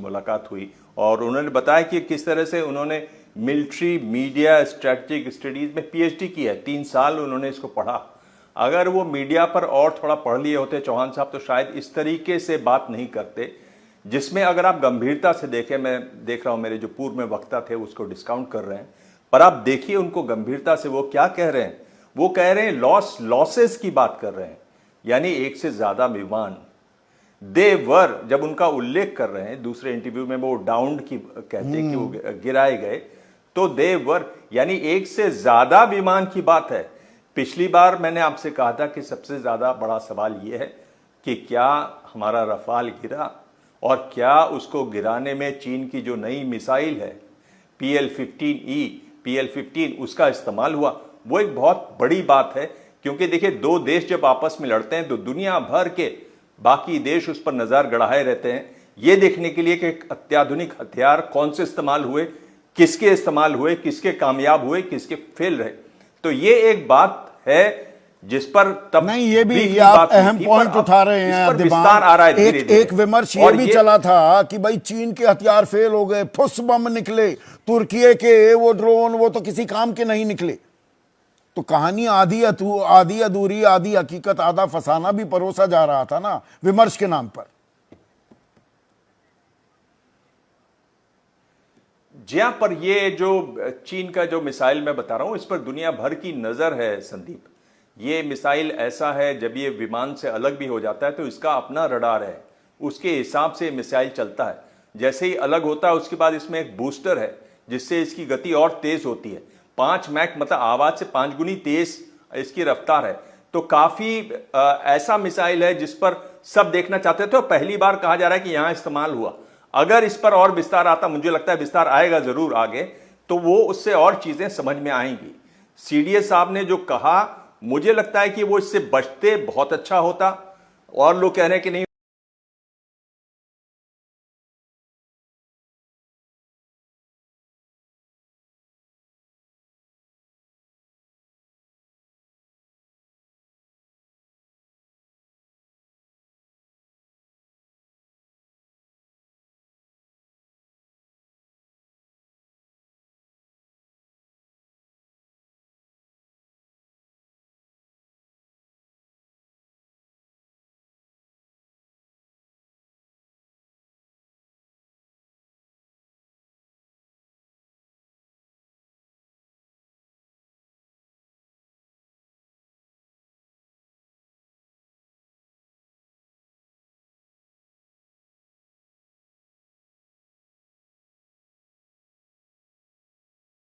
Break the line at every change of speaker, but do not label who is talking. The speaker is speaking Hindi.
मुलाकात हुई और उन्होंने बताया कि किस तरह से उन्होंने मिलिट्री मीडिया स्ट्रेटजिक स्टडीज में पीएचडी की है। 3 साल उन्होंने इसको पढ़ा। अगर वो मीडिया पर और थोड़ा पढ़ लिए होते चौहान साहब तो शायद इस तरीके से बात नहीं करते, जिसमें अगर आप गंभीरता से देखें, मैं देख रहा हूं मेरे जो पूर्व में वक्ता थे उसको डिस्काउंट कर रहे हैं, पर आप देखिए उनको गंभीरता से वो क्या कह रहे हैं। वो कह रहे हैं लॉसेस की बात कर रहे हैं, यानी एक से ज्यादा विमान देवर, जब उनका उल्लेख कर रहे हैं दूसरे इंटरव्यू में वो डाउन की कहते हैं कि वो गिराए गए, तो देवर यानी एक से ज्यादा विमान की बात है। पिछली बार मैंने आपसे कहा था कि सबसे ज्यादा बड़ा सवाल यह है कि क्या हमारा रफाल गिरा और क्या उसको गिराने में चीन की जो नई मिसाइल है PL-15E, PL-15 उसका इस्तेमाल हुआ। वो एक बहुत बड़ी बात है, क्योंकि देखिए 2 देश जब आपस में लड़ते हैं तो दुनिया भर के बाकी देश उस पर नजर गड़ाए रहते हैं, ये देखने के लिए कि अत्याधुनिक हथियार कौन से इस्तेमाल हुए, किसके इस्तेमाल हुए, किसके कामयाब हुए, किसके फेल रहे। तो ये एक बात है जिस पर तब
नहीं, ये भी आप अहम पॉइंट उठा रहे हैं।
विस्तार आ रहा है
एक विमर्श ये भी चला था कि भाई चीन के हथियार फेल हो गए, फुस बम निकले, तुर्की के वो ड्रोन वो तो किसी काम के नहीं निकले। तो कहानी आधी अधूरी, आधी हकीकत, आधा फसाना भी परोसा जा रहा था ना विमर्श के नाम पर।
जहां पर ये जो चीन का जो मिसाइल मैं बता रहा हूं, इस पर दुनिया भर की नजर है संदीप। ये मिसाइल ऐसा है, जब ये विमान से अलग भी हो जाता है तो इसका अपना रडार है, उसके हिसाब से मिसाइल चलता है। जैसे ही अलग होता है उसके बाद इसमें एक बूस्टर है जिससे इसकी गति और तेज होती है। 5 मैक मतलब आवाज से 5 गुनी तेज इसकी रफ्तार है। तो काफी ऐसा मिसाइल है जिस पर सब देखना चाहते थे और पहली बार कहा जा रहा है कि यहां इस्तेमाल हुआ। अगर इस पर और विस्तार आता, मुझे लगता है विस्तार आएगा जरूर आगे, तो वो उससे और चीजें समझ में आएंगी। सीडीएस साहब ने जो कहा, मुझे लगता है कि वो इससे बचते बहुत अच्छा होता। और लोग कह रहे हैं कि नहीं